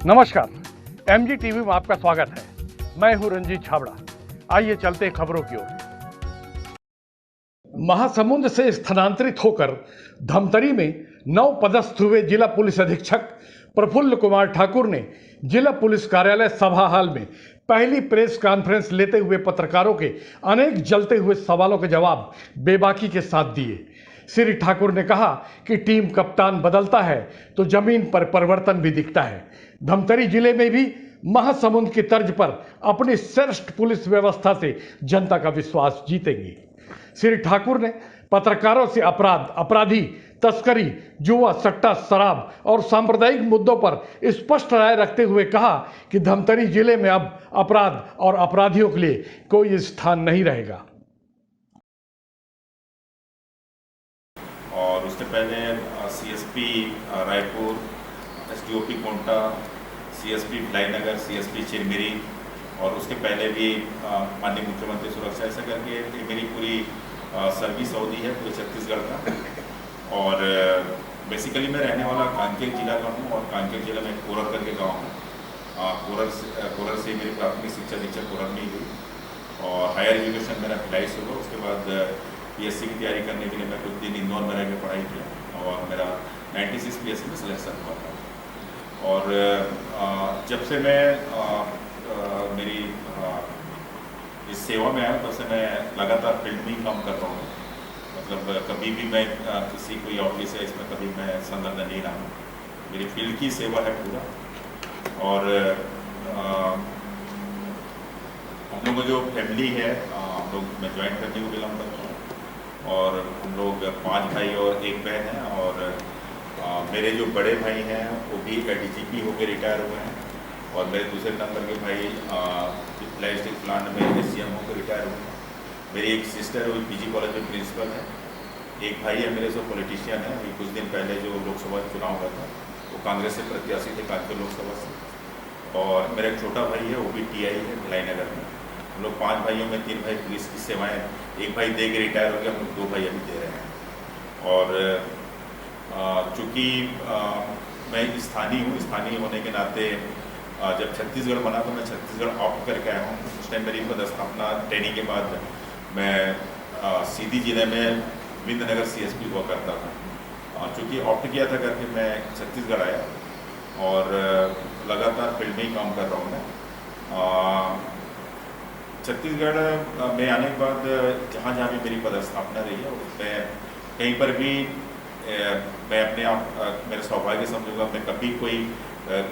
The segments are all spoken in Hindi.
नमस्कार, एमजी टीवी में आपका स्वागत है। मैं हूं रंजीत छाबड़ा। आइए चलते हैं खबरों की ओर। महासमुंद से स्थानांतरित होकर धमतरी में नवपदस्थ हुए जिला पुलिस अधीक्षक प्रफुल्ल कुमार ठाकुर ने जिला पुलिस कार्यालय सभा हाल में पहली प्रेस कॉन्फ्रेंस लेते हुए पत्रकारों के अनेक जलते हुए सवालों के जवाब बेबाकी के साथ दिए। श्री ठाकुर ने कहा कि टीम कप्तान बदलता है तो जमीन पर परिवर्तन भी दिखता है। धमतरी जिले में भी महासमुंद की तर्ज पर अपनी श्रेष्ठ पुलिस व्यवस्था से जनता का विश्वास जीतेंगे। श्री ठाकुर ने पत्रकारों से अपराध, अपराधी, तस्करी, जुआ, सट्टा, शराब और सांप्रदायिक मुद्दों पर स्पष्ट राय रखते हुए कहा कि धमतरी जिले में अब अपराध और अपराधियों के लिए कोई स्थान नहीं रहेगा। और उसके पहले CSP Raipur, SDOP Konta, CSP Bhilai, CSP Chirmiri और उसके पहले भी माननीय मुख्यमंत्री सुरक्षा, ऐसा करके मेरी पूरी सर्विस अवधि है पूरे छत्तीसगढ़ का। और बेसिकली मैं रहने वाला कांकेर जिला का हूँ और कांकेर जिला में कोरर करके गाँव है। कोरर से मेरी प्राथमिक शिक्षा दीक्षा कोरर में ही हुई और हायर एजुकेशन मेरा भिलाई से हुआ। उसके बाद पीएससी की तैयारी करने के लिए मैं कुछ दिन इंदौर में रह के पढ़ाई किया और मेरा 96 पीएससी में सिलेक्शन हुआ था। और जब से मैं मेरी इस सेवा में आया तब से मैं लगातार फील्ड में ही काम कर रहा हूँ। मतलब कभी भी मैं किसी कोई ऑफिस है इसमें कभी मैं संलग्न नहीं रहा हूँ। मेरी फील्ड की सेवा है पूरा। और हम लोगों जो फैमिली है, हम लोग मैं ज्वाइंट फैमिली को बिलोंग करता हूँ और हम लोग 5 भाई और 1 बहन हैं। और मेरे जो बड़े भाई हैं वो भी एडीजीपी होकर रिटायर हुए हैं और मेरे दूसरे नंबर के भाई प्लास्टिक प्लांट में एससीएम होकर रिटायर हुए हैं। मेरी एक सिस्टर है वो पीजी कॉलेज में प्रिंसिपल है। एक भाई है मेरे से पॉलिटिशियन है। अभी कुछ दिन पहले जो लोकसभा चुनाव हुआ था वो कांग्रेस से प्रत्याशी थे कानपुर लोकसभा से। और मेरा एक छोटा भाई है वो भी टीआई है भिलाई नगर में। हम लोग 5 भाइयों में 3 भाई पुलिस की सेवाएं, 1 भाई दे के रिटायर हो गया, हम लोग 2 भाई अभी दे रहे हैं। और चूँकि मैं स्थानीय हूँ, स्थानीय होने के नाते जब छत्तीसगढ़ बना तो मैं छत्तीसगढ़ ऑप्ट करके आया हूँ। उस टाइम मेरी पदस्थापना ट्रेनिंग के बाद मैं सीधी जिले में विंध्यनगर सीएसपी हुआ करता था। चूँकि ऑप्ट किया था करके मैं छत्तीसगढ़ आया और लगातार फील्ड में ही काम कर रहा हूँ मैं। छत्तीसगढ़ में आने के बाद जहाँ जहाँ भी मेरी पदस्थापना रही है उसमें कहीं पर भी मैं अपने आप मेरा सौभाग्य समझूंगा, मैं कभी कोई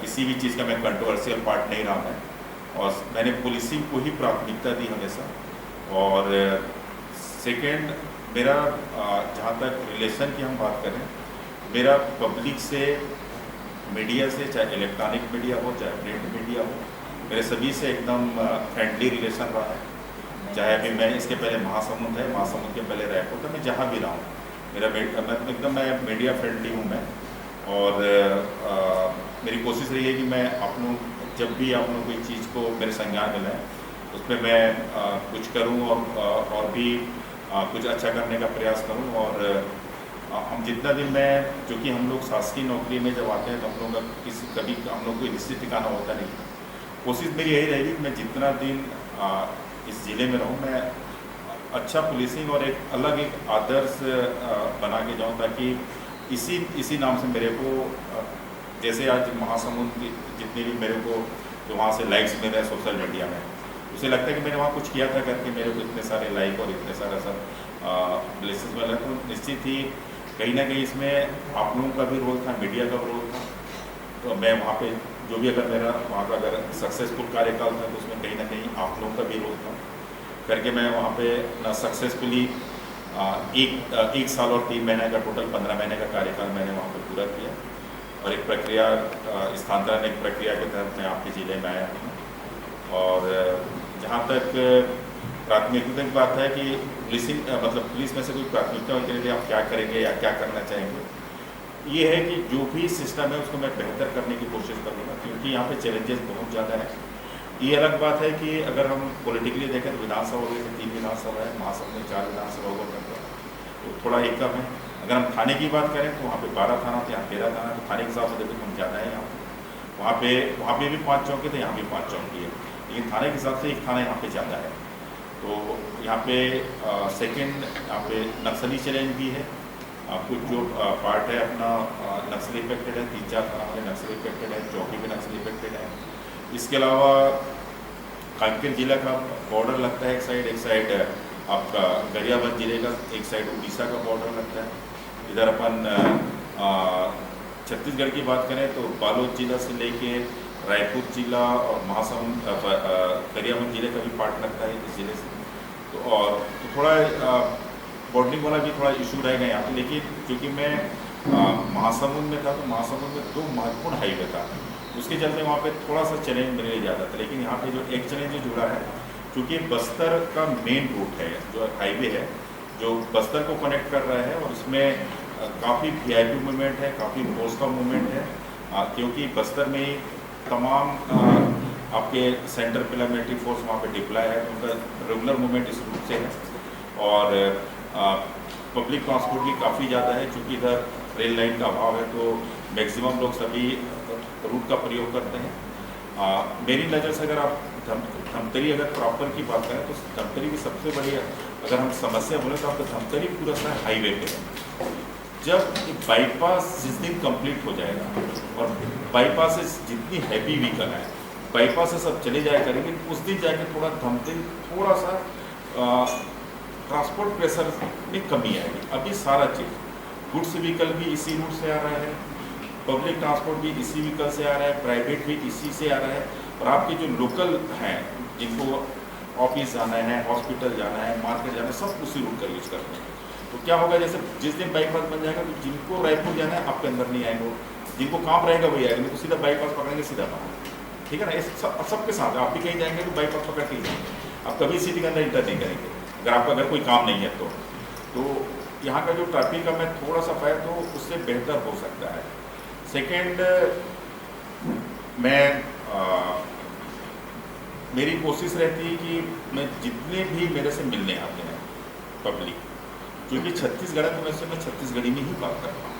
किसी भी चीज़ का मैं कंट्रोवर्शियल पार्ट नहीं रहा मैं। और मैंने पुलिसिंग को ही प्राथमिकता दी हमेशा। और सेकेंड, मेरा जहाँ तक रिलेशन की हम बात करें, मेरा पब्लिक से, मीडिया से, चाहे इलेक्ट्रॉनिक मीडिया हो चाहे प्रिंट मीडिया हो, मेरे सभी से एकदम फ्रेंडली रिलेशन रहा है। चाहे अभी मैं इसके पहले महासमुंद है, महासमुंद के पहले रायपुर था, मैं जहाँ भी रहा हूँ मेरा मैं मीडिया फ्रेंडली हूँ मैं। और मेरी कोशिश रही है कि मैं आप लोग जब भी आप लोग कोई चीज़ को मेरे संज्ञान में लाएँ उसमें मैं कुछ करूँ और भी कुछ अच्छा करने का प्रयास करूँ। और हम जितना दिन मैं, चूँकि हम लोग शासकीय नौकरी में जब आते हैं तो हम लोग कभी हम लोग को निश्चित ठिकाना होता नहीं। कोशिश मेरी यही रहेगी कि मैं जितना दिन इस ज़िले में रहूँ मैं अच्छा पुलिसिंग और एक अलग एक आदर्श बना के जाऊँ, ताकि इसी नाम से मेरे को, जैसे आज महासमुंद जितने भी मेरे को जो वहाँ से लाइक्स मिल रहे हैं सोशल मीडिया में, उसे लगता है कि मैंने वहाँ कुछ किया था करके मेरे को इतने सारे लाइक और इतने सारा सब प्लेसेस मिल रहा है। तो निश्चित ही कहीं ना कहीं इसमें आप लोगों का भी रोल था, मीडिया का भी रोल था। तो मैं वहाँ पे जो भी अगर मेरा वहाँ का अगर सक्सेसफुल कार्यकाल था तो उसमें कहीं ना कहीं आप लोगों का भी रोल था करके मैं वहाँ पे ना सक्सेसफुली एक साल और 3 महीने का टोटल 15 महीने का कार्यकाल मैंने वहाँ पे पूरा किया। और एक प्रक्रिया, स्थानांतरण एक प्रक्रिया के तहत मैं आपके ज़िले में आया हूँ। और जहाँ तक प्राथमिकता की बात है कि पुलिसिंग मतलब पुलिस में से कोई प्राथमिकता के लिए आप क्या करेंगे या क्या करना चाहेंगे, ये है कि जो भी सिस्टम है उसको मैं बेहतर करने की कोशिश करूँगा, क्योंकि यहाँ पे चैलेंजेस बहुत ज़्यादा है। ये अलग बात है कि अगर हम पॉलिटिकली देखें तो विधानसभा हो गई, 3 विधानसभा है, महासभा में 4 विधानसभा हुआ करता है, तो थोड़ा एक कम है। अगर हम थाने की बात करें तो वहाँ पे 12 थाना थे, यहाँ 13 थाना, तो थाने के हिसाब से देखो हम ज़्यादा है यहाँ पे। वहाँ पे भी 5 चौकी थे, यहाँ भी 5 चौकी है, लेकिन थाने के हिसाब से एक थाना यहाँ पे ज़्यादा है। तो यहाँ पे सेकंड यहाँ पे नक्सली चैलेंज भी है। कुछ जो पार्ट है अपना नक्सली इफेक्टेड है, 3-4 थाना में नक्सली इफेक्टेड है, चौकी में नक्सली इफेक्टेड है। इसके अलावा कांकेर जिला का बॉर्डर लगता है एक साइड आपका गरियाबंद जिले का, एक साइड उड़ीसा का बॉर्डर लगता है। इधर अपन छत्तीसगढ़ की बात करें तो बालोद जिला से लेके रायपुर जिला और महासमुंद गरियाबंद जिले का भी पार्ट लगता है इस जिले से। तो थोड़ा बॉर्डरिंग वाला भी थोड़ा इशू रहेगा यहाँ पे, लेकिन क्योंकि मैं महासमुंद में था तो महासमुंद में 2 महत्वपूर्ण हाईवे था, उसके चलते वहाँ पे थोड़ा सा चैलेंज मेरे लिए ज़्यादा था। लेकिन यहाँ पे जो एक चैलेंज जो जुड़ा है, क्योंकि बस्तर का मेन रूट है, जो हाईवे है जो बस्तर को कनेक्ट कर रहा है, और इसमें काफ़ी VIP मूवमेंट है, काफ़ी फोर्स का मूवमेंट है, क्योंकि बस्तर में ही तमाम आपके सेंटर पैरामिलिट्री फोर्स वहाँ पे डिप्लॉय है, उनका रेगुलर मूवमेंट इस रूट से है। और पब्लिक ट्रांसपोर्ट भी काफ़ी ज़्यादा है, क्योंकि इधर रेल लाइन का अभाव है, तो मैक्सिमम लोग सभी रूट का प्रयोग करते हैं। मेरी नज़र से अगर आप धमतरी अगर प्रॉपर की बात करें तो धमतरी की सबसे बड़ी अगर हम समस्या बोले तो आपका धमतरी पूरा सा हाईवे पे है। जब बाईपास जिस दिन कंप्लीट हो जाएगा और बाईपास से जितनी हैवी व्हीकल है बाईपास से सब चले जाया करेंगे, उस दिन जाके थोड़ा धमतरी थोड़ा सा ट्रांसपोर्ट प्रेशर में कमी आएगी। अभी सारा चीज़ गुड्स व्हीकल भी इसी रूट से आ रहा है, पब्लिक ट्रांसपोर्ट भी इसी व्हीकल से आ रहा है, प्राइवेट भी इसी से आ रहा है, और आपके जो लोकल हैं जिनको ऑफिस जाना है, हॉस्पिटल जाना है, मार्केट जाना है, सब उसी रूट का यूज़ करते हैं। तो क्या होगा, जैसे जिस दिन बाईपास बन जाएगा तो जिनको रायपुर जाना है आपके अंदर नहीं आएंगे, जिनको काम रहेगा वही आएंगे, तो सीधा बाईपास पकड़ेंगे, सीधा बाहर। ठीक है ना, इस सबके साथ आप भी कहीं जाएंगे तो बाईपास पकड़ के ही जाएंगे, आप कभी सिटी के अंदर इंटर नहीं करेंगे अगर कोई काम नहीं है तो यहाँ का जो ट्रैफिक का मैं थोड़ा सा पाया तो उससे बेहतर हो सकता है। सेकेंड, मेरी कोशिश रहती है कि मैं जितने भी मेरे से मिलने आते हैं पब्लिक, क्योंकि छत्तीसगढ़ में वैसे मैं छत्तीसगढ़ी में ही बात करता हूँ।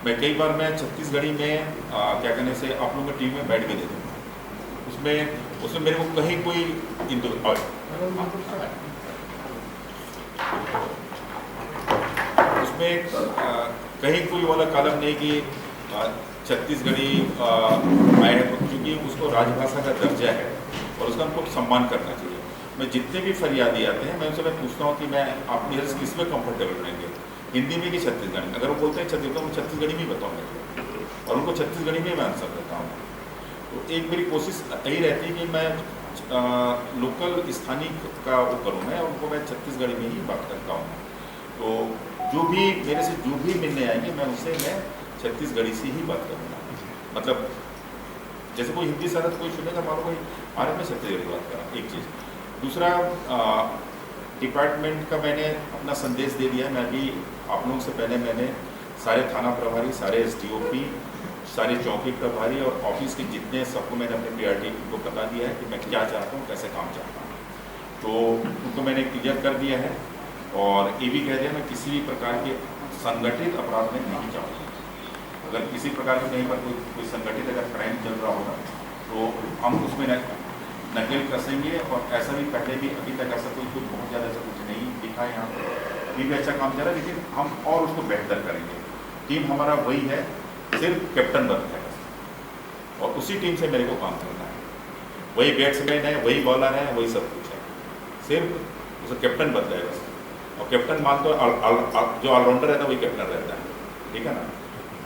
मैं कई बार मैं छत्तीसगढ़ी में क्या कहने से आप लोगों की टीम में बैठ के दे दूँगा, उसमें मेरे को कहीं कोई उसमें कहीं कोई वाला कॉलम नहीं कि छत्तीसगढ़ी आए हैं, क्योंकि उसको राजभाषा का दर्जा है और उसका हमको सम्मान करना चाहिए। मैं जितने भी फरियादी आते हैं मैं उनसे पूछता हूँ कि मैं आप मेरे से किस में कंफर्टेबल रहेंगे, हिंदी में कि छत्तीसगढ़ी में। अगर वो बोलते हैं छत्तीसगढ़ में, छत्तीसगढ़ी में बताऊँगा और उनको छत्तीसगढ़ी में मैं आंसर देता हूँ। तो एक मेरी कोशिश यही रहती है कि मैं लोकल स्थानीय का वो करूँ मैं, उनको मैं छत्तीसगढ़ी में ही बात करता हूँ। तो जो भी मेरे से जो भी मिलने आएंगे मैं उनसे मैं छत्तीसगढ़ी से ही बात करूँगा। मतलब जैसे कोई हिंदी सरहद कोई सुनेगा मानो कोई भारत में छत्तीसगढ़ी बात करा, एक चीज़। दूसरा, डिपार्टमेंट का मैंने अपना संदेश दे दिया है। मैं भी आप लोगों से पहले मैंने सारे थाना प्रभारी, सारे SDOP, सारे चौकी प्रभारी और ऑफिस के जितने सबको मैंने अपने PRT को बता दिया है कि मैं क्या चाहता हूँ, कैसे काम चाहता हूँ। तो उनको मैंने क्लियर कर दिया है और ये भी कह दिया मैं किसी भी प्रकार के संगठित अपराध में नहीं जाऊँगा। अगर किसी प्रकार के कहीं पर कोई संगठित अगर क्राइम चल रहा होगा तो हम उसमें नकेल कसेंगे। और ऐसा भी पहले भी अभी तक ऐसा कुछ बहुत ज़्यादा ऐसा कुछ नहीं दिखा है यहाँ पर, अभी भी अच्छा काम चल रहा है, लेकिन हम और उसको बेहतर करेंगे। टीम हमारा वही है, सिर्फ कैप्टन बनता है और उसी टीम से मेरे को काम करना है। वही बैट्समैन है, वही बॉलर है, वही सब कुछ है, सिर्फ उसे कैप्टन बदला है बस। और कैप्टन मान तो जो ऑलराउंडर रहता है वही कैप्टन रहता है, ठीक है ना।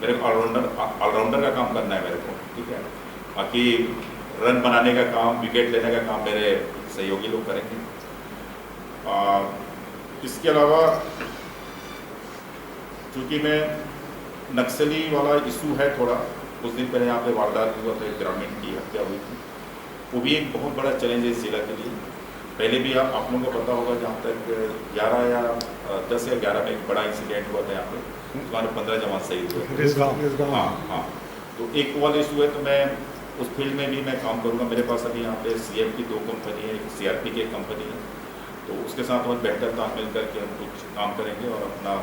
मेरे को ऑलराउंडर का काम करना है मेरे को, ठीक है। बाकी रन बनाने का काम, विकेट लेने का काम मेरे सहयोगी लोग करेंगे। इसके अलावा चूँकि मैं नक्सली वाला इशू है थोड़ा, कुछ दिन पहले यहाँ पे वारदात हुआ था, ग्रामीण की हत्या हुई थी, वो भी एक बहुत बड़ा चैलेंज है इस जिला के लिए। पहले भी आप लोगों को पता होगा, जहाँ तक 11 या 10 या 11 में एक बड़ा इंसिडेंट हुआ था यहाँ पे, तुम्हारे 15 जवान शहीद हुए। हाँ, तो एक वाला इशू है, तो मैं उस फील्ड में भी मैं काम करूँगा। मेरे पास अभी यहाँ पे CF की 2 कंपनी है, एक CRP की एक कंपनी है, तो उसके साथ बहुत बेहतर तालमेल करके हम कुछ काम करेंगे और अपना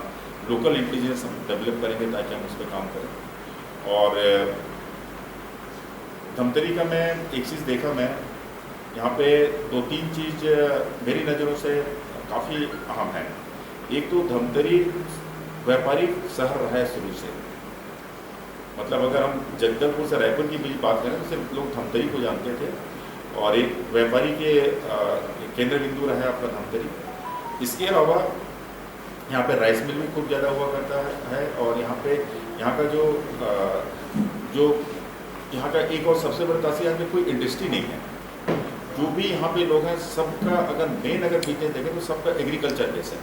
लोकल इंटेलिजेंस हम डेवलप करेंगे ताकि हम उस पर काम करें। और धमतरी का मैं एक चीज़ देखा, मैं यहाँ पे 2-3 चीज़ मेरी नज़रों से काफ़ी अहम है। एक तो धमतरी व्यापारिक शहर रहा है शुरू से, मतलब अगर हम जगदलपुर से रायपुर की भी बात करें तो सिर्फ लोग धमतरी को जानते थे, और एक व्यापारी के केंद्र बिंदु रहा है आपका धमतरी। इसके अलावा यहाँ पे राइस मिल भी खूब ज़्यादा हुआ करता है, और यहाँ का जो यहाँ का एक और सबसे बड़ी खासियत है कि कोई इंडस्ट्री नहीं है। जो भी यहाँ पे लोग हैं सबका अगर बिजनेस देखें तो सबका एग्रीकल्चर बेस है,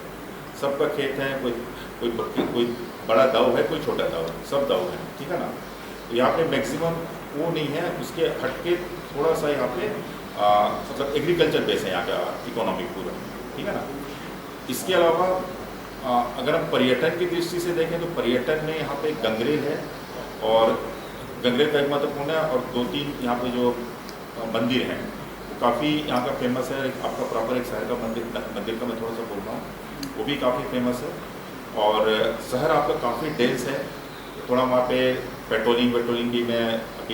सबका खेत है, कोई बड़ा दाव है, कोई छोटा दाव है, सब दाव है, ठीक है ना। तो यहाँ पे मैक्सिमम वो नहीं है, उसके हटके थोड़ा सा यहाँ पे मतलब एग्रीकल्चर बेस है यहाँ का इकोनॉमिक पूरा, ठीक है ना। इसके अलावा अगर हम पर्यटन की दृष्टि से देखें तो पर्यटन में यहाँ पे गंगरेल है, और गंगरेल का एक महत्वपूर्ण है, और 2-3 यहाँ पे जो मंदिर हैं वो काफ़ी यहाँ का फेमस है। आपका प्रॉपर एक शहर का मंदिर का मैं थोड़ा सा बोल रहा हूँ, वो भी काफ़ी फेमस है। और शहर आपका काफ़ी डेंस है, थोड़ा वहाँ पे पेट्रोलिंग भी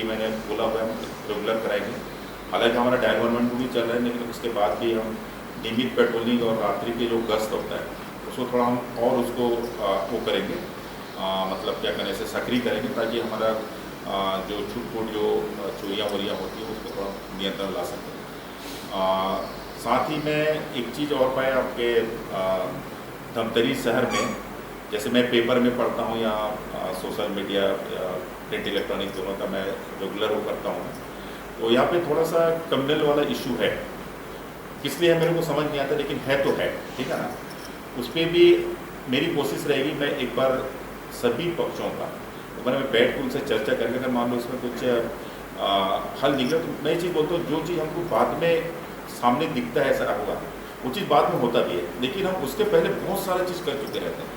मैंने बोला हुआ है, रेगुलर कराएंगे। हालांकि हमारा डायल 112 भी चल रहा है, लेकिन उसके बाद भी हम नियमित पेट्रोलिंग और रात्रि के जो गश्त होता है उसको थोड़ा हम और उसको वो करेंगे, मतलब क्या करें, से सक्रिय करेंगे, ताकि हमारा जो छूट जो चोरियाँ वोरियाँ होती है उसको थोड़ा नियंत्रण ला सकें। साथ ही मैं एक चीज़ और पाया आपके धमतरी शहर में, जैसे मैं पेपर में पढ़ता हूँ या सोशल मीडिया या प्रिंट इलेक्ट्रॉनिक दोनों का मैं रेगुलर वो करता हूँ, तो यहाँ पे थोड़ा सा कम्युनल वाला इशू है। किस लिए है मेरे को समझ नहीं आता, लेकिन है तो है, ठीक है ना। उस पर भी मेरी कोशिश रहेगी, मैं एक बार सभी पक्षों का मैं बैठ कर उनसे चर्चा करके, अगर मान लो इसमें कुछ हल निकले तो मैं ये चीज़ बोलता हूँ, जो चीज़ हमको बाद में सामने दिखता है ऐसा होगा, वो चीज़ बाद में होता भी है, लेकिन हम उसके पहले बहुत सारा चीज़ कर चुके रहते हैं,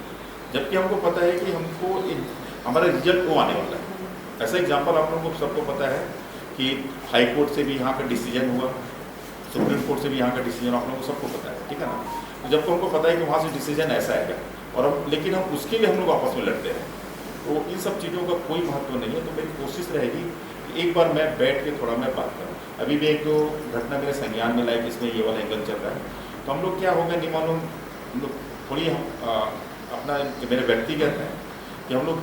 जबकि हमको पता है कि हमको हमारा रिजल्ट वो आने वाला है। ऐसा एग्जाम्पल आप लोगों को सबको पता है कि हाई कोर्ट से भी यहाँ का डिसीजन हुआ, सुप्रीम कोर्ट से भी यहाँ का डिसीजन आप लोगों को सबको पता है, ठीक है ना। तो जबकि हमको पता है कि वहाँ से डिसीजन ऐसा आएगा, और लेकिन हम उसके लिए हम लोग आपस में लड़ते हैं, तो इन सब चीज़ों का कोई महत्व नहीं है। तो मेरी कोशिश रहेगी कि एक बार मैं बैठ के थोड़ा मैं बात करूँ। अभी भी एक दो घटना मेरे संज्ञान में लाए कि इसमें ये वाला एंगल चल रहा है, तो हम लोग क्या हो गया नहीं मालूम, हम लोग थोड़ी अपना मेरे व्यक्तिगत है कि हम लोग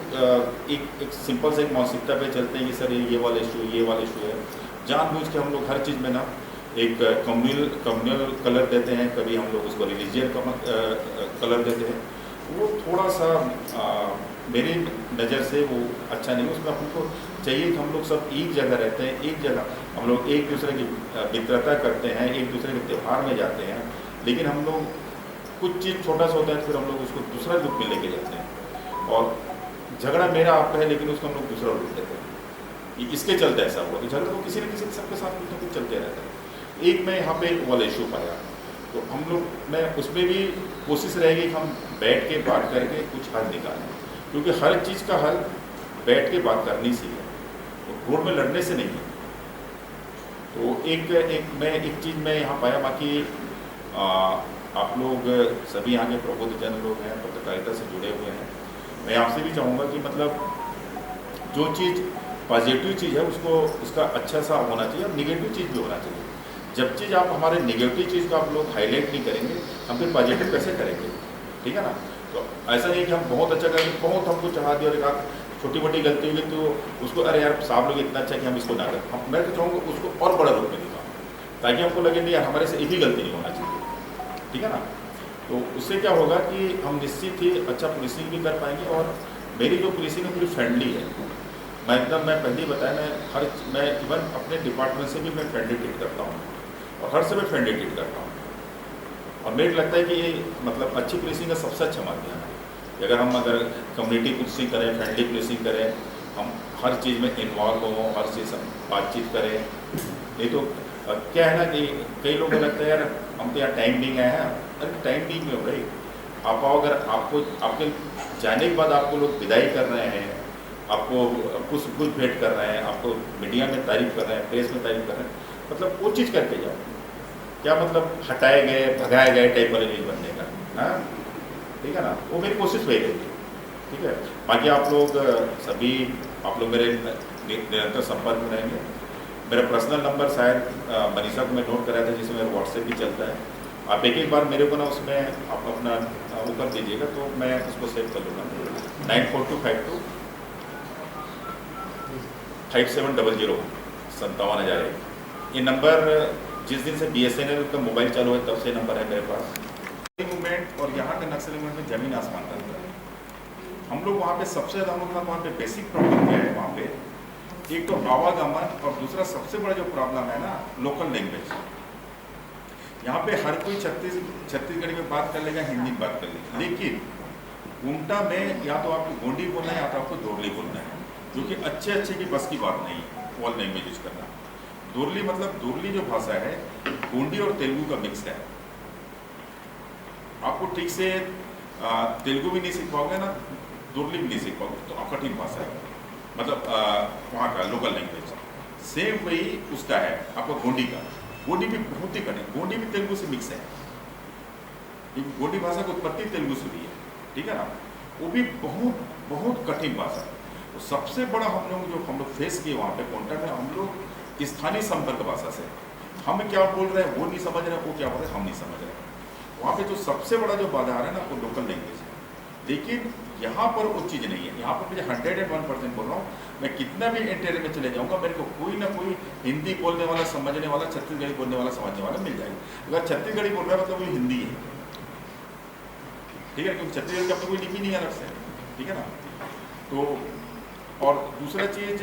एक सिंपल से एक मानसिकता पे चलते हैं कि सर ये वाला इशू है, जानबूझ के हम लोग हर चीज़ में ना एक कम्युनल कलर देते हैं, कभी हम लोग उसको रिलीजियन कलर देते हैं। वो थोड़ा सा मेरी नज़र से वो अच्छा नहीं। उसमें हमको चाहिए कि हम लोग सब एक जगह रहते हैं, एक जगह हम लोग एक दूसरे की मित्रता करते हैं, एक दूसरे के त्यौहार में जाते हैं, लेकिन हम लोग कुछ चीज़ छोटा सा होता है फिर हम लोग उसको दूसरा रूप में लेके जाते हैं, और झगड़ा मेरा आपका है लेकिन उसको हम लोग दूसरा रूप देते हैं। इसके चलते ऐसा हुआ कि झगड़ा तो किसी न किसी सबके साथ कुछ ना कुछ चलते रहता है। एक मैं यहाँ पे वाला इशू पाया, तो हम लोग मैं उसमें भी कोशिश रहेगी कि हम बैठ के बात करके कुछ हल निकालें, क्योंकि हर चीज़ का हल बैठ के बात करनी से है, तो कोर्ट में लड़ने से नहीं है। तो मैं एक चीज़ मैं यहाँ पाया, बाकी आप लोग सभी यहाँ के प्रबुद्ध जन लोग हैं, पत्रकारिता से जुड़े हुए हैं, मैं आपसे भी चाहूँगा कि मतलब जो चीज़ पॉजिटिव चीज़ है उसको उसका अच्छा सा होना चाहिए, और निगेटिव चीज़ भी होना चाहिए। जब चीज़ आप हमारे निगेटिव चीज़ को आप लोग हाईलाइट नहीं करेंगे, हम फिर पॉजिटिव कैसे करेंगे, ठीक है ना। तो ऐसा नहीं कि हम बहुत अच्छा करेंगे, बहुत हमको चाह दिया और एक छोटी मोटी गलती होगी तो उसको अरे यार साहब लोग इतना अच्छा कि हम इसको ना करें। मैं तो चाहूँगा उसको और बड़ा रूप में दिखाऊँ, ताकि हमको लगे नहीं यार हमारे से एक ही गलती नहीं होना चाहिए, ठीक है ना। तो उससे क्या होगा कि हम निश्चित ही अच्छा पुलिसिंग भी कर पाएंगे, और मेरी जो पुलिसिंग है पूरी फ्रेंडली है। मैं पहले ही बताया, मैं इवन अपने डिपार्टमेंट से भी मैं फ्रेंडली ट्रीट करता हूँ, और हर समय फ्रेंडली ट्रीट करता हूँ, और मेरे लगता है कि ये मतलब अच्छी पुलिसिंग का सबसे अच्छा माध्यम है कि अगर कम्युनिटी पुलिसिंग करें, फ्रेंडली पुलिसिंग करें, हम हर चीज़ में इन्वॉल्व हों, हर चीज़ बातचीत करें। नहीं तो क्या है ना कि कई लोगों को लगता है यार हम तो यहाँ टाइम बिंग आए हैं, अरे टाइम बिंग में हो भाई आप आओ, अगर आपको आपके जाने के बाद आपको लोग विदाई कर रहे हैं, आपको कुछ भेंट कर रहे हैं, आपको मीडिया में तारीफ कर रहे हैं, प्रेस में तारीफ कर रहे हैं, मतलब वो चीज़ करके जाओ। क्या मतलब हटाए गए भगाए गए टाइप वाले न्यूज़ बनने का, हाँ ठीक है ना। वो मेरी कोशिश वही रहेगी, ठीक है। बाकी आप लोग सभी आप लोग मेरे निरंतर संपर्क में रहेंगे, मेरा पर्सनल नंबर शायद मनीषा को मैं नोट कराया था, जिसमें मेरा व्हाट्सएप भी चलता है। आप एक बार मेरे को ना उसमें आप अपना वो कर दीजिएगा तो मैं उसको सेव कर लूँगा। 942525 5700 57,000। ये नंबर जिस दिन से BSNL का मोबाइल चालू है तब से नंबर है मेरे पास। मूवमेंट और यहाँ के नक्सली मूवमेंट में जमीन आसमान का अंतर है। हम लोग वहाँ पे सबसे ज़्यादा हम लोग वहाँ पे बेसिक प्रॉब्लम क्या है, वहाँ पे एक तो आवागमन और दूसरा सबसे बड़ा जो प्रॉब्लम है ना, लोकल लैंग्वेज। यहाँ पे हर कोई छत्तीसगढ़ी में बात कर लेगा, हिंदी में बात कर लेगा, लेकिन उल्टा में या तो आपको गोंडी बोलना है या तो आपको दोरली बोलना है, जो कि अच्छे की बस की बात नहीं है ऑल लैंग्वेज यूज करना। दोरली मतलब दोरली जो भाषा है गोंडी और तेलुगु का मिक्स है। आपको ठीक से तेलुगु भी नहीं सीख पाओगे ना, दोरली भी नहीं सीख पाओगे, तो कठिन भाषा है, मतलब वहाँ का लोकल लैंग्वेज। सेम वही उसका है आपका गोंडी का। गोंडी भी बहुत ही कठिन, गोंडी भी तेलुगु से मिक्स है। गोंडी भाषा की उत्पत्ति तेलुगु से हुई है, ठीक है ना। वो भी बहुत कठिन भाषा है। तो सबसे बड़ा हम लोग फेस किए वहाँ पे कोंटा में, हम लोग स्थानीय संपर्क भाषा से हम क्या बोल रहे हैं वो नहीं समझ रहे, वो क्या बोल रहे हैं हम नहीं समझ रहे। वहाँ पे जो सबसे बड़ा जो बाधा है ना वो लोकल लैंग्वेज है। लेकिन यहाँ पर वो चीज़ नहीं है। यहाँ पर मुझे 101% बोल रहा हूँ, मैं कितना भी इंटरव्यू में चले जाऊँगा मेरे को कोई ना कोई हिंदी बोलने वाला, समझने वाला, छत्तीसगढ़ी बोलने वाला, समझने वाला मिल जाएगा। अगर छत्तीसगढ़ी बोल रहा है मतलब वो हिंदी है, ठीक है, क्योंकि छत्तीसगढ़ की अपनी कोई लिपि नहीं है अलग से, ठीक है ना। तो और दूसरा चीज़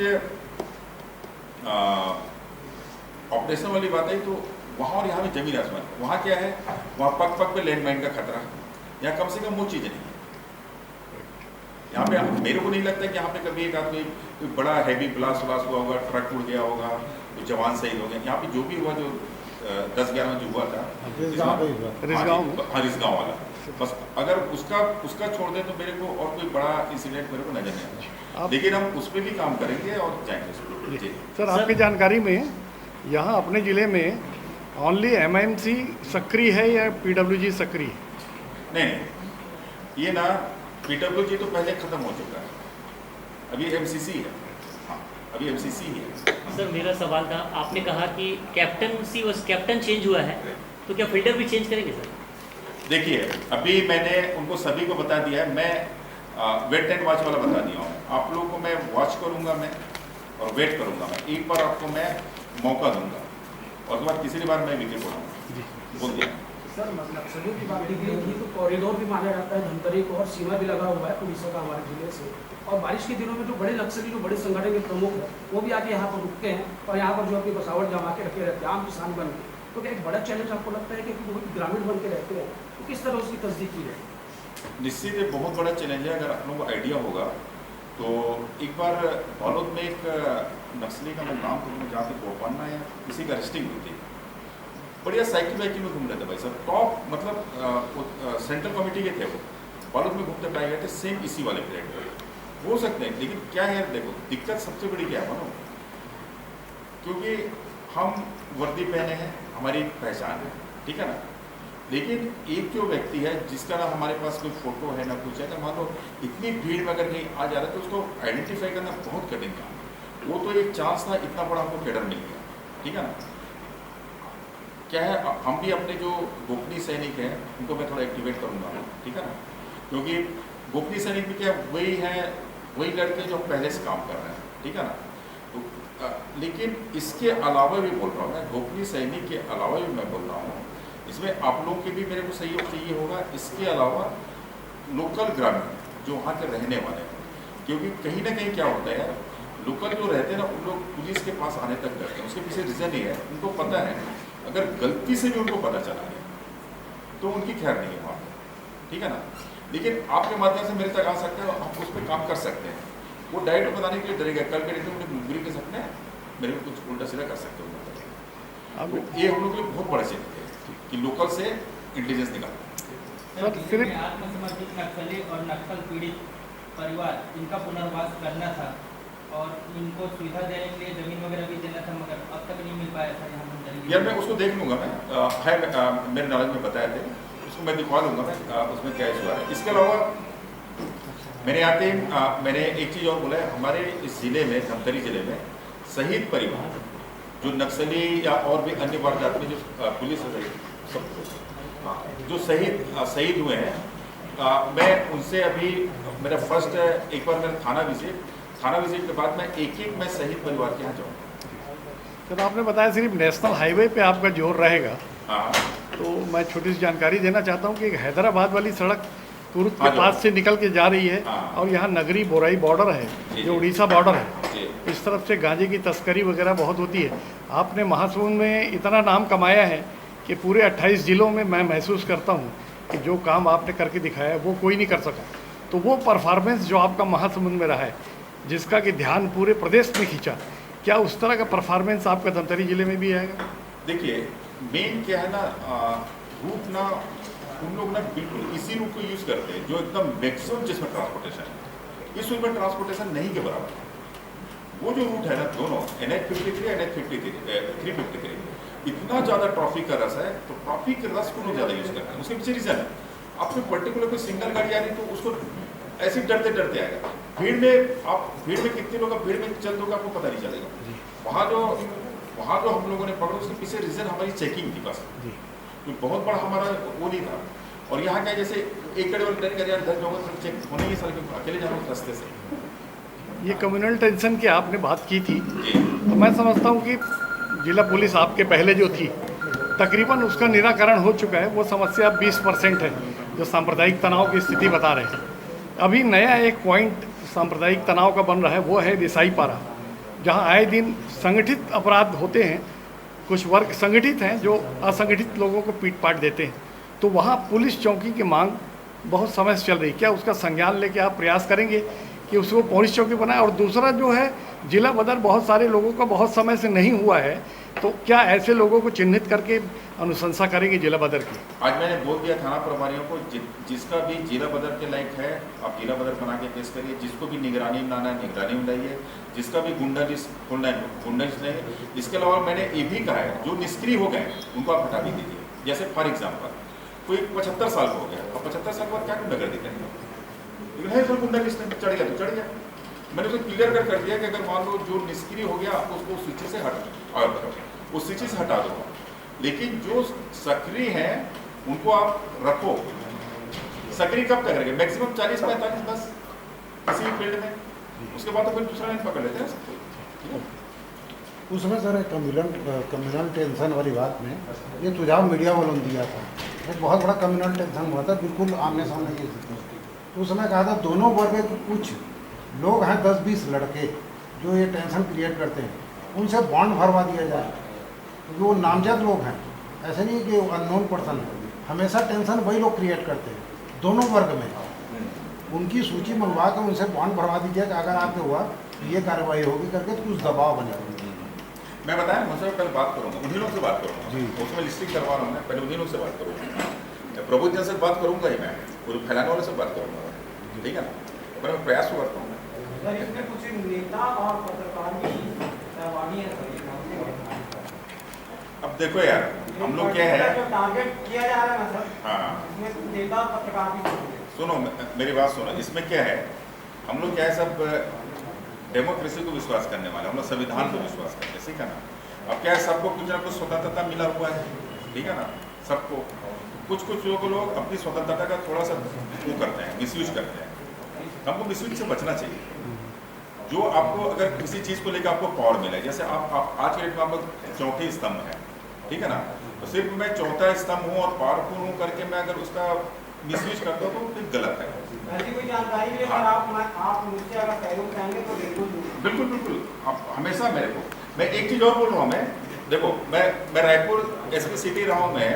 ऑपरेशन वाली बात है, तो वहाँ और यहाँ में जमीन आसमान। वहाँ क्या है, वहाँ पग पे लैंडमाइन का खतरा, यहाँ कम से कम वो चीज़ नहीं है। यहाँ पे मेरे को नहीं लगता कि यहाँ पे कभी एक आदमी कोई बड़ा हैवी ब्लास्ट हुआ होगा, ट्रक टूट गया होगा, कोई जवान शहीद हो गया। यहाँ पे जो भी हुआ, जो 10-11 में जो हुआ था रिसगांव वाला, बस अगर उसका छोड़ दें तो मेरे को और कोई बड़ा इंसिडेंट मेरे को नजर नहीं आता। लेकिन हम उस पर भी काम करेंगे और जाएंगे। सर, आपकी जानकारी में यहाँ अपने ज़िले में ओनली MIMC सक्रिय है या PWG सक्रिय है? नहीं, ये ना PWG तो पहले खत्म हो चुका है, अभी MCC है। हाँ, अभी MCC है। सर, मेरा सवाल था, आपने कहा कि कैप्टन चेंज हुआ है, तो क्या फील्डर भी चेंज करेंगे सर? देखिए, अभी मैंने उनको सभी को बता दिया है, मैं वेट एंड वॉच वाला बता दिया हूँ। आप लोगों को मैं वॉच करूँगा मैं और वेट करूँगा मैं, एक बार आपको मैं मौका दूंगा और उसके बाद तीसरी बार मैं विकेट बोलूँगा, बोल दिया। सर, नक्सलियों की बात निकली थी तो कॉरिडोर भी माना जाता है धमतरी को, और सीमा भी लगा हुआ है उड़ीसा का हमारे जिले से। और बारिश के दिनों में जो बड़े नक्सली, जो बड़े संगठन के प्रमुख हैं, वो भी आके यहाँ पर रुकते हैं और यहाँ पर जो अपनी बसावट जमा के रखे रहते हैं आम किसान बन के। तो क्या एक बड़ा चैलेंज आपको लगता है कि वो ग्रामीण बन के रहते हैं, तो किस तरह उसकी तस्दीक की जाए? निश्चित एक बहुत बड़ा चैलेंज है। अगर आप लोगों को आइडिया होगा तो एक बार बालोद में एक नक्सली का मैं नाम तो जहाँ पे गोपाना या किसी का अरेस्टिंग हुई थी, बढ़िया साइकिल वाइकिल में घूम रहे थे भाई साहब, टॉप मतलब सेंट्रल कमेटी के थे, वो बालोद में घूमते पाए गए थे, सेम इसी वाले पीरियड पर हो सकते हैं। लेकिन क्या है, देखो दिक्कत सबसे बड़ी क्या है मानो, क्योंकि हम वर्दी पहने हैं, हमारी पहचान है, ठीक है ना। लेकिन एक जो व्यक्ति है जिसका ना हमारे पास कोई फोटो है ना कुछ है, ना मान लो इतनी भीड़ में अगर कहीं आ जा रहा है तो उसको आइडेंटिफाई करना बहुत कठिन काम। वो तो एक चांस था, इतना बड़ा हमको कैडर मिल गया, ठीक है ना। क्या है, हम भी अपने जो गोपनीय सैनिक हैं उनको मैं थोड़ा एक्टिवेट करूँगा, ठीक है ना, क्योंकि गोपनीय सैनिक भी क्या वही है, वही लड़के जो पहले से काम कर रहे हैं, ठीक है ना। तो लेकिन इसके अलावा भी बोल रहा हूँ मैं, गोपनीय सैनिक के अलावा भी मैं बोल रहा हूँ, इसमें आप लोगों के भी मेरे को सहयोग चाहिए होगा। इसके अलावा लोकल ग्रामीण जो वहाँ के रहने वाले हैं, क्योंकि कहीं ना कहीं क्या होता है, लोकल जो रहते हैं ना उन लोग पुलिस के पास आने तक डरते हैं। उसके पीछे रीज़न ये है, उनको पता है अगर गलती से भी उनको पता चला है तो उनकी खैर नहीं है वहाँ पर, ठीक है ना। लेकिन आपके माध्यम से मेरे तक आ सकते हैं, हम उस पर काम कर सकते हैं। वो डायरेक्ट बताने के लिए डरेगा, कल के डेट में मुखबिरी के सकते हैं, मेरे को कुछ उल्टा सीधा कर सकते हैं। तो ये हम लोग के लिए बहुत बड़ा चैलेंज है कि लोकल से इंटेलिजेंस निकालना। आत्मसमर्पित नक्सली और नक्सल पीड़ित परिवार, इनका पुनर्वास करना था और इनको सुविधा देने के लिए जमीन वगैरह भी देना था, मगर अब तक नहीं मिल पाया था। यहाँ यार मैं उसको देख लूँगा, मैं मेरे नॉलेज में बताए थे, उसको मैं दिखवा लूँगा मैं उसमें क्या इशू है। इसके अलावा मैंने आते मैंने एक चीज़ और बोला है, हमारे इस ज़िले में, धमतरी ज़िले में शहीद परिवार जो नक्सली या और भी अन्य वारदात में जो पुलिस है सबको, हाँ, जो शहीद हुए हैं, मैं उनसे अभी मेरा फर्स्ट एक बार मेरा थाना विजिट के बाद मैं एक मैं शहीद परिवार के यहाँ जाऊँगा। तो आपने बताया सिर्फ नेशनल हाईवे पे आपका जोर रहेगा, हाँ, तो मैं छोटी सी जानकारी देना चाहता हूँ कि हैदराबाद वाली सड़क तुरुत हाँ, के पास से निकल के जा रही है, हाँ, और यहाँ नगरी बोराई बॉर्डर है, जी, जो उड़ीसा बॉर्डर है, जी, इस तरफ से गांजे की तस्करी वगैरह बहुत होती है। आपने महासमुंद में इतना नाम कमाया है कि पूरे 28 जिलों में मैं महसूस करता हूँ कि जो काम आपने करके दिखाया है वो कोई नहीं कर सका। तो वो परफॉर्मेंस जो आपका महासमुंद में रहा है, जिसका कि ध्यान पूरे प्रदेश में खींचा, क्या उस तरह का परफॉर्मेंस आपका धमतरी जिले में भी आएगा? देखिए मेन क्या है ना, रूट ना उन लोग ना बिल्कुल इसी रूट को यूज़ करते हैं जो एकदम मैक्सिमम जिसमें ट्रांसपोर्टेशन है, इस रूट में ट्रांसपोर्टेशन नहीं के बराबर है। वो जो रूट है ना दोनों NH-53 NH-353 इतना ज़्यादा ट्रैफिक का रस है, तो ट्रैफिक के रस को लोग ज़्यादा यूज़ करते हैं। उसके पीछे रीज़न है, आपको पर्टिकुलर कोई सिंगल गाड़ी आ रही तो उसको ऐसे डरते आएगा, भीड़ में कितने लोग भीड़ में चल दोगे आपको पता नहीं चलेगा। वहाँ जो हम लोगों ने पकड़ा उसके पीछे रीज़न हमारी चेकिंग थी बस, तो बहुत बड़ा हमारा वो नहीं था। और यहाँ क्या जैसे एक गाड़ी वाले ट्रेन का 10 लोगों को चेक होने ही साल अकेले जाना उस रास्ते से। ये कम्युनल टेंशन की आपने बात की थी, जी, तो मैं समझता हूँ कि जिला पुलिस आपके पहले जो थी तकरीबन उसका निराकरण हो चुका है। वो समस्या 20% है जो सांप्रदायिक तनाव की स्थिति बता रहे हैं। अभी नया एक पॉइंट सांप्रदायिक तनाव का बन रहा है, वो है देसाईपारा, जहाँ आए दिन संगठित अपराध होते हैं। कुछ वर्ग संगठित हैं जो असंगठित लोगों को पीट पाट देते हैं, तो वहाँ पुलिस चौकी की मांग बहुत समय से चल रही। क्या उसका संज्ञान लेके आप प्रयास करेंगे कि उसको पुलिस चौकी बनाए? और दूसरा जो है जिला बदर बहुत सारे लोगों का बहुत समय से नहीं हुआ है, तो क्या ऐसे लोगों को चिन्हित करके अनुशंसा करेंगे जिला बदर की? आज मैंने बोल दिया थाना प्रभारियों को, जिसका भी जिला बदर के लायक है आप जिला बदर बना के पेश करिए, जिसको भी निगरानी बनाना है निगरानी बनाइए, जिसका भी गुंडाइश नहीं है। इसके अलावा मैंने ये भी कहा है जो निष्क्रिय हो गए उनको आप हटा भी दीजिए। जैसे फॉर एग्जाम्पल कोई 75 साल हो गया, अब 75 साल के बाद क्या गुंडागर्दी करेंगे, लेकिन है गुंडा लिस्ट में चढ़ गया तो चढ़ गया। मैंने उसको क्लियर कर दिया कि अगर मान लो जो निष्क्रिय हो गया आपको उसको उस सूची से हटा दो, लेकिन जो सक्रिय हैं उनको आप रखो। सक्रिय कब तक रखेंगे? मैक्सिमम 40-45 बस किसी भी फील्ड में, उसके बाद तो फिर दूसरा लाइन पकड़ लेते हैं। उसमें सर कम्युनल टेंशन वाली बात में ये सुझाव मीडिया वालों ने दिया था, एक बहुत बड़ा कम्युनल टेंशन हुआ था, बिल्कुल आमने सामने की स्थिति। तो उसमें कहा था दोनों वर्ग के कुछ लोग हैं 10-20 लड़के जो ये टेंशन क्रिएट करते हैं, उनसे बॉन्ड भरवा दिया जाए, क्योंकि वो नामजद लोग हैं, ऐसे नहीं कि अननोन पर्सन है। हमेशा टेंशन वही लोग क्रिएट करते हैं दोनों वर्ग में। उनकी सूची मंगवा कर उनसे बॉन्ड भरवा दीजिए कि अगर आपके हुआ तो ये कार्रवाई होगी करके, तो कुछ दबाव बनेगा। मैं बताया मुझसे कल बात करूँगा, उन्हीं लोग से बात करूँगा जी, उसमें लिस्टिंग करवा रहा हूँ मैं, पहले उन्हीं लोग से बात करूँगा, प्रबुद्ध से बात करूँगा ही, मैं पूरे फैलाने वाले से बात करूँगा, ठीक है ना। पर मैं प्रयास करता हूँ। इसमें कुछ नेता और पत्रकार भी सहभागी हैं। अब देखो यार हम लोग क्या है, टारगेट किया जा रहा है मतलब, हाँ इसमें नेता और पत्रकार भी सुनो मेरी बात सुनो। इसमें क्या है, हम लोग क्या है सब डेमोक्रेसी को विश्वास करने वाले, हम लोग संविधान को विश्वास करते हैं, ठीक है ना। अब क्या है सबको कुछ ना कुछ स्वतंत्रता मिला हुआ है, ठीक है ना। सबको कुछ लोग अपनी स्वतंत्रता का थोड़ा सा वो करते हैं, मिसयूज करते हैं। हमको मिसयूज से बचना चाहिए। जो आपको अगर किसी चीज़ को लेकर आपको पावर मिला है, जैसे आप आज के डेट में आप लोग चौथे स्तंभ है, ठीक है ना, तो सिर्फ मैं चौथा स्तंभ हूँ और पावरफुल हूँ करके मैं अगर उसका मिसयूज करता हूँ तो फिर गलत है। ऐसी कोई जानकारी भी अगर आप मुझसे अगर सहयोग चाहेंगे तो बिल्कुल आप हमेशा मेरे को, मैं एक चीज़ और बोल रहा हूँ, मैं देखो मैं रायपुर SP सिटी रहा हूँ मैं,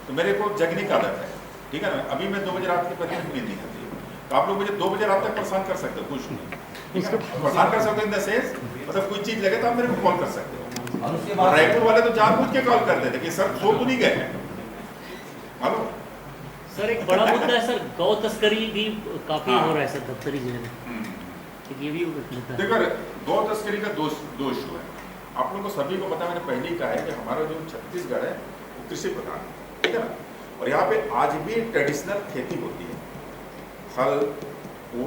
तो मेरे को जगने की आदत है, ठीक है ना। अभी मैं 2 बजे रात की परीक्षा नींद नहीं आती, तो आप लोग मुझे 2 बजे रात तक परेशान कर सकते हो, कुछ नहीं परेशान कर सकते हो इन द सेंस, मतलब कोई चीज़ लगे तो आप मेरे को कॉल कर सकते हो। और रायपुर वाले तो जानबूझ के कॉल करते थे कि सर सो तो नहीं गए हैं, मालूम। सर एक बड़ा मुद्दा है सर, गौ तस्करी भी काफी हो रहा है सर धमतरी जिले में, ये भी मुद्दा है। देखो गौ तस्करी का दो इशू है, आप लोगों को सभी को पता है, मैंने पहले ही कहा है कि हमारा जो छत्तीसगढ़ है वो कृषि प्रधान है, ठीक है ना। और यहाँ पे आज भी ट्रेडिशनल खेती होती है, हल वो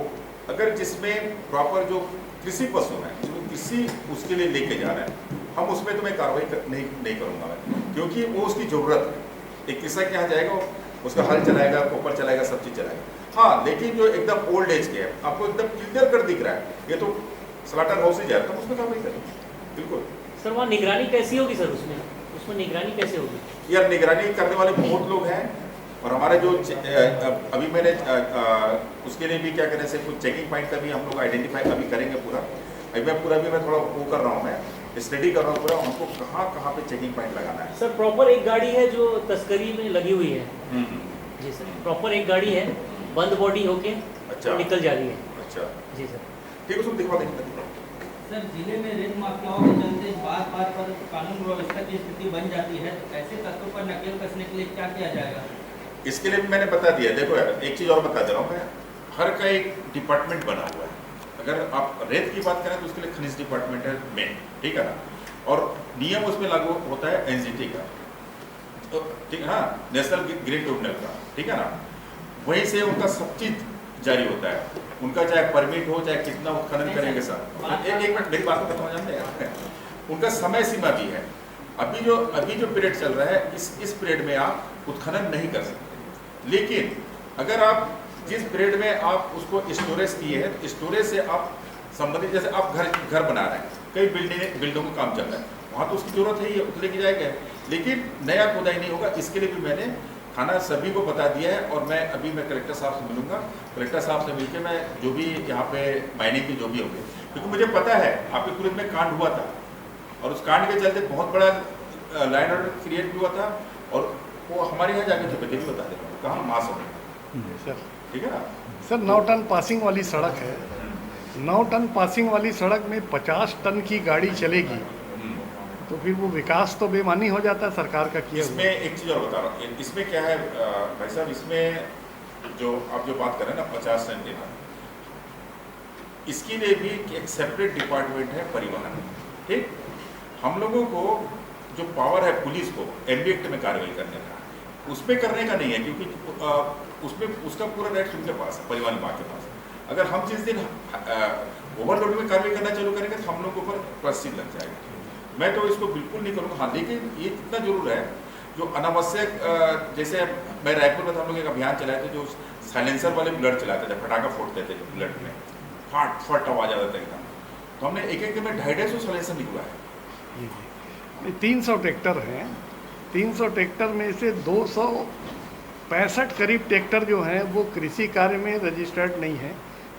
अगर जिसमें प्रॉपर जो कृषि पशु हैं, जो कृषि उसके लिए लेके जा रहे हैं, हम उसमें तो मैं कार्रवाई नहीं करूँगा मैं, क्योंकि वो उसकी ज़रूरत है। एक किसान के यहाँ जाएगा, उसका हल चलाएगा, कोपर चलाएगा, सब चीज़ चलाएगा। हाँ, लेकिन जो एकदम ओल्ड एज के है, आपको एकदम क्लियर कर दिख रहा है, ये तो स्लाटर हाउस ही जाए, तो उसमें कार्रवाई करेंगे बिल्कुल। सर वहाँ निगरानी कैसी होगी सर? उसमें निगरानी कैसे होगी? यार निगरानी करने वाले बहुत लोग हैं, और हमारे जो अभी मैंने उसके लिए भी क्या करें से कुछ चेकिंग पॉइंट का भी हम लोग आइडेंटिफाई अभी करेंगे पूरा। अभी मैं पूरा भी मैं थोड़ा वो कर रहा हूँ, मैं स्टडी कर रहा हूँ पूरा, हमको कहाँ पे चेकिंग पॉइंट लगाना है। सर प्रॉपर एक गाड़ी है जो तस्करी में लगी हुई है? जी सर, प्रॉपर एक गाड़ी है, बंद बॉडी होके अच्छा निकल जा रही है। अच्छा जी सर, ठीक है, उसको दिखवा देंगे। सर जिले में रेत माफियाओं के चलते बार पर कानून व्यवस्था की स्थिति बन जाती है, ऐसे तत्वों पर नकेल कसने के लिए क्या किया जाएगा? इसके लिए भी मैंने बता दिया। देखो यार, एक चीज़ और बता दे रहा हूँ मैं, हर का एक डिपार्टमेंट बना हुआ है। अगर आप रेत की बात करें तो उसके लिए खनिज डिपार्टमेंट है मेन, ठीक है ना, और नियम उसमें लागू होता है एनजीटी का, तो ठीक है ना, नेशनल ग्रीन ट्रिब्यूनल का, ठीक है ना, वहीं से उनका सब चीज जारी होता है। उनका चाहे परमिट हो, चाहे कितना उत्खनन करेंगे सर। एक मिनट मेरी बात को बताना जानते हैं, उनका समय सीमा भी है। अभी जो पीरियड चल रहा है, इस पीरियड में आप उत्खनन नहीं कर सकते, लेकिन अगर आप जिस पीरियड में आप उसको स्टोरेज किए हैं, तो स्टोरेज से आप संबंधित, जैसे आप घर बना रहे हैं, कई बिल्डिंगों का काम चल रहा है, वहाँ तो उसकी जरूरत है ही, उतने की जाएगा, लेकिन नया खुदाई नहीं होगा। इसके लिए भी मैंने थाना सभी को बता दिया है, और मैं कलेक्टर साहब से मिलूंगा। कलेक्टर साहब से मिलकर मैं जो भी यहाँ पे माइनिंग की जो भी होंगे, क्योंकि मुझे पता है आपके तुरंत में कांड हुआ था, और उस कांड के चलते बहुत बड़ा लाइन ऑर्डर क्रिएट भी हुआ था, और वो हमारे यहाँ जाके थे, भी बता दें कहाँ महासमुंद, सर ठीक है ना सर 9 टन पासिंग वाली सड़क है, 9 टन पासिंग वाली सड़क में 50 टन की गाड़ी चलेगी, तो फिर वो विकास तो बेमानी हो जाता है सरकार का किया। इसमें एक चीज़ और बता रहा हूँ, इसमें क्या है भाई साहब, इसमें जो आप जो बात करें ना 50 टन देना, इसके लिए भी एक सेपरेट डिपार्टमेंट है परिवहन, ठीक। हम लोगों को जो पावर है पुलिस को एमबी एक्ट में कार्रवाई करने का, उसमें करने का नहीं है, क्योंकि उसमें उसका पूरा राइट उनके पास है, परिवहन विभाग के पास। अगर हम जिस दिन ओवरलोड में कार्रवाई करना चालू करेंगे तो हम लोगों पर प्रश्न लग जाएगा। मैं तो इसको बिल्कुल नहीं करूँगा। हाँ, लेकिन ये इतना जरूर है, जो अनावश्यक, जैसे मैं रायपुर में हम लोग एक अभियान चलाए थे, जो साइलेंसर वाले ब्लड चलाते थे, पटाखा फोड़ते थे ब्लड में, फट फट आवाज आता था एकदम, तो हमने एक में 250 साइलेंसर निकला है। 300 ट्रैक्टर हैं, 300 ट्रैक्टर में से 265 करीब ट्रैक्टर जो हैं वो कृषि कार्य में रजिस्टर्ड नहीं है,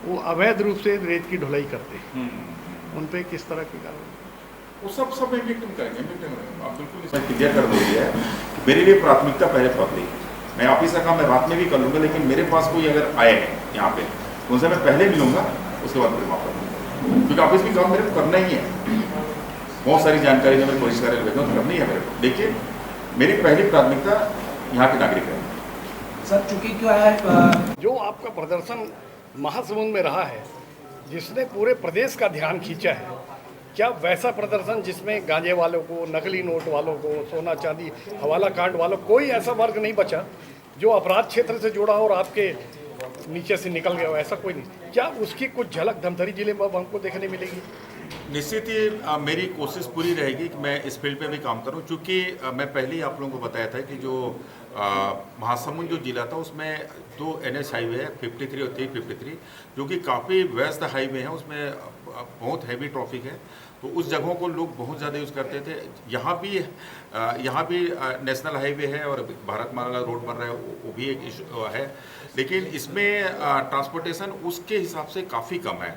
वो अवैध रूप से रेत की ढुलाई करते हैं। उन पे किस तरह की कार्रवाई? वो सब विक्टिम करेंगे, आप बिल्कुल इसमें क्लियर कर दोगे है कि मेरे लिए प्राथमिकता पहले पकड़ी। मैं ऑफिस का काम मैं रात में भी कर लूँगा, लेकिन मेरे पास कोई अगर आए हैं यहाँ पे, उनसे मैं पहले मिलूँगा, उसके बाद फिर वहाँ पर, क्योंकि ऑफिस भी काम मेरे को करना ही है। बहुत सारी जानकारी जो मैं कोशिश कर रहा हूँ करनी है मेरे को, लेकिन मेरी पहली प्राथमिकता यहाँ के नागरिक है। सर चूंकि क्या है, जो आपका प्रदर्शन महासमुंद में रहा है, जिसने पूरे प्रदेश का ध्यान खींचा है, क्या वैसा प्रदर्शन जिसमें गांजे वालों को, नकली नोट वालों को, सोना चांदी हवाला कांड वालों, कोई ऐसा वर्ग नहीं बचा जो अपराध क्षेत्र से जुड़ा हो और आपके नीचे से निकल गया हो, ऐसा कोई नहीं? क्या उसकी कुछ झलक धमतरी जिले में अब हमको देखने मिलेगी? निश्चित ही मेरी कोशिश पूरी रहेगी कि मैं इस फील्ड पे भी काम करूं, क्योंकि मैं पहले ही आप लोगों को बताया था कि जो महासमुंद जो जिला था उसमें 2 NH हाईवे है, 53 और 353, जो कि काफ़ी व्यस्त हाईवे है, उसमें बहुत हैवी ट्रैफिक है, तो उस जगहों को लोग बहुत ज़्यादा यूज़ करते थे। यहाँ भी नेशनल हाईवे है और भारतमाला रोड बन रहा है, वो भी एक इशू है, लेकिन इसमें ट्रांसपोर्टेशन उसके हिसाब से काफ़ी कम है।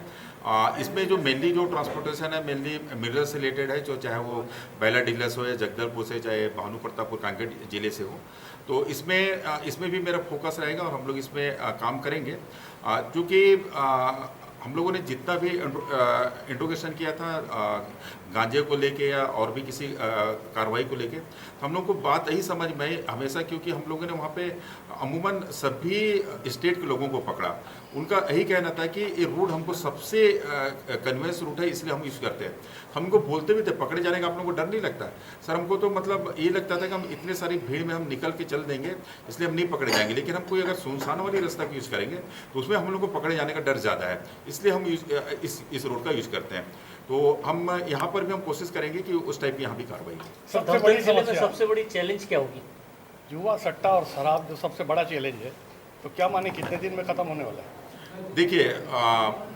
इसमें जो मेनली जो ट्रांसपोर्टेशन है, मेनली मिनरल से रिलेटेड है, जो चाहे वो बैला डीलर्स हो या जगदलपुर से, चाहे भानु प्रतापपुर कांकेर जिले से हो, तो इसमें भी मेरा फोकस रहेगा और हम लोग इसमें काम करेंगे, क्योंकि हम लोगों ने जितना भी इंट्रोगेशन किया था गांजे को लेके या और भी किसी कार्रवाई को लेके, तो हम लोग को बात यही समझ में आई हमेशा, क्योंकि हम लोगों ने वहाँ पे अमूमन सभी स्टेट के लोगों को पकड़ा। उनका यही कहना था कि ये रूट हमको सबसे कन्वेंस रूट है, इसलिए हम यूज़ करते हैं। हमको बोलते भी थे पकड़े जाने का आप लोगों को डर नहीं लगता सर? हमको तो मतलब ये लगता था कि हम इतने सारी भीड़ में हम निकल के चल देंगे, इसलिए हम नहीं पकड़े जाएंगे, लेकिन हम कोई अगर सुनसान वाली रास्ता का यूज़ करेंगे तो उसमें हम लोग को पकड़े जाने का डर ज़्यादा है, इसलिए हम इस रोड का यूज़ करते हैं। तो हम यहाँ पर भी हम कोशिश करेंगे कि उस टाइप की यहाँ भी कार्रवाई हो। सर सबसे धमतरी बड़ी जिले में समस्या सबसे बड़ी चैलेंज क्या होगी? जुआ, सट्टा और शराब जो सबसे बड़ा चैलेंज है, तो क्या माने कितने दिन में खत्म होने वाला है? देखिए,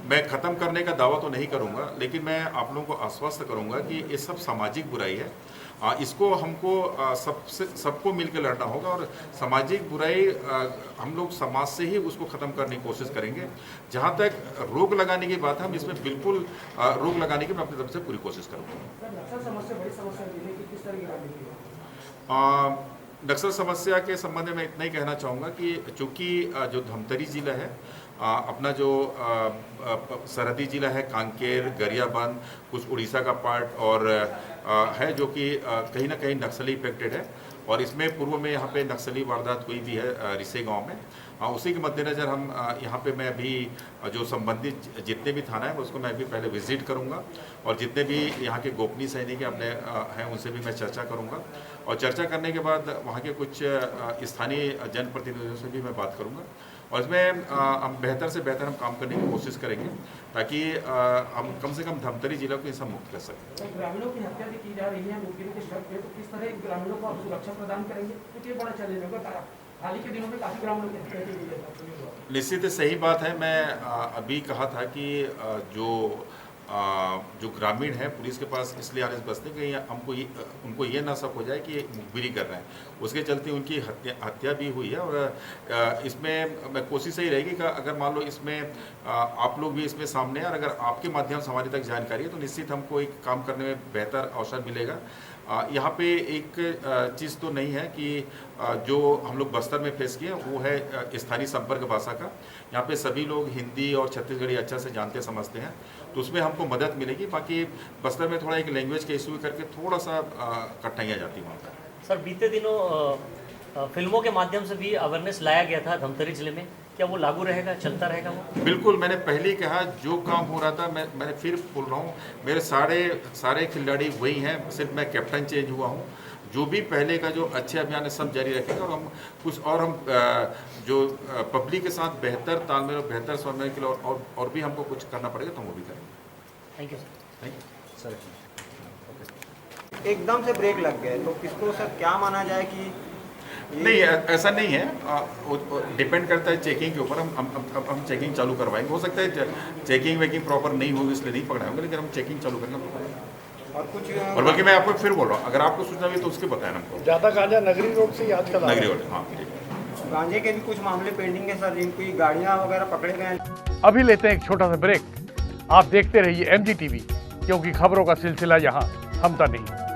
मैं ख़त्म करने का दावा तो नहीं करूंगा, लेकिन मैं आप लोगों को आश्वस्त करूंगा कि ये सब सामाजिक बुराई है। इसको हमको सबको मिलकर लड़ना होगा और सामाजिक बुराई हम लोग समाज से ही उसको ख़त्म करने की कोशिश करेंगे। जहाँ तक रोक लगाने की बात है, हम इसमें बिल्कुल रोक लगाने की मैं अपनी तरफ से पूरी कोशिश करूँगा। नक्सल समस्या बड़ी समस्या जिले की किस तरह की रणनीति है? नक्सल समस्या के संबंध में मैं इतना ही कहना चाहूँगा कि चूँकि जो धमतरी जिला है, अपना जो सरहदी जिला है, कांकेर, गरियाबंद, कुछ उड़ीसा का पार्ट और है जो कि कहीं ना कहीं नक्सली इफेक्टेड है और इसमें पूर्व में यहाँ पे नक्सली वारदात हुई भी है रिसे गांव में। उसी के मद्देनज़र हम यहाँ पे मैं अभी जो संबंधित जितने भी थाना है उसको मैं अभी पहले विजिट करूँगा और जितने भी यहाँ के गोपनीय सैनिक अपने हैं उनसे भी मैं चर्चा करूँगा और चर्चा करने के बाद वहाँ के कुछ स्थानीय जनप्रतिनिधियों से भी मैं बात करूँगा और इसमें हम बेहतर से बेहतर हम काम करने की कोशिश करेंगे ताकि हम कम से कम धमतरी जिला को इससे मुक्त कर सकें। ग्रामीणों की हत्या भी की जा रही है मुखबिरों के शक पे, तो किस तरह ग्रामीणों को आप सुरक्षा प्रदान करेंगे? क्योंकि ये बड़ा चैलेंज होगा। हाल ही के दिनों में काफी ग्रामीणों की हत्या की गई है। निश्चित सही बात है। मैं अभी कहा था कि जो ग्रामीण है पुलिस के पास इसलिए आने से बचते हैं कि उनको ये ना शक हो जाए कि मुखबिरी कर रहे हैं। उसके चलते उनकी हत्या भी हुई है और इसमें मैं कोशिश यही रहेगी कि अगर मान लो इसमें आप लोग भी इसमें सामने हैं और अगर आपके माध्यम से हमारे तक जानकारी है तो निश्चित हमको एक काम करने में बेहतर अवसर मिलेगा। यहाँ पे एक चीज़ तो नहीं है कि जो हम लोग बस्तर में फेस किए वो है स्थानीय संपर्क भाषा का। यहाँ पे सभी लोग हिंदी और छत्तीसगढ़ी अच्छा से जानते समझते हैं तो उसमें हमको मदद मिलेगी। बाकी बस्तर में थोड़ा एक लैंग्वेज के इशू करके थोड़ा सा कठिनाइयाँ जाती वहाँ पर। सर बीते दिनों फिल्मों के माध्यम से भी अवेयरनेस लाया गया था धमतरी जिले में, क्या वो लागू रहेगा, चलता रहेगा वो? बिल्कुल, मैंने पहले ही कहा जो काम हो रहा था मैंने फिर बोल रहा हूँ, मेरे सारे खिलाड़ी वही हैं, सिर्फ मैं कैप्टन चेंज हुआ हूँ। जो भी पहले का जो अच्छे अभियान है सब जारी रखेंगे और हम कुछ और हम जो पब्लिक के साथ बेहतर तालमेल और बेहतर समन्वय के लिए और भी हमको कुछ करना पड़ेगा तो हम वो भी करेंगे। Thank you sir. Thank you sir. एकदम से ब्रेक लग गए तो किसको सर क्या माना जाए कि नहीं, ऐसा नहीं है। डिपेंड करता है चेकिंग के ऊपर। हम चेकिंग चालू करवाएंगे। हो सकता है चेकिंग वेकिंग प्रॉपर नहीं होगी इसलिए नहीं पकड़ाएंगे, लेकिन हम चेकिंग चालू करेंगे। और बल्कि मैं आपको फिर बोल रहा हूँ, अगर आपको सूचना भी तो उसके बताएं हमको। ज्यादा गांजा नगरी रोड से ही आजकल नगरी रोड, हाँ ठीक है। गांजे के भी कुछ मामले पेंडिंग है सर, जिनकी गाड़ियाँ वगैरह पकड़े गए हैं। अभी लेते हैं एक छोटा सा ब्रेक। आप देखते रहिए MG TV, क्योंकि खबरों का सिलसिला यहाँ थमता नहीं।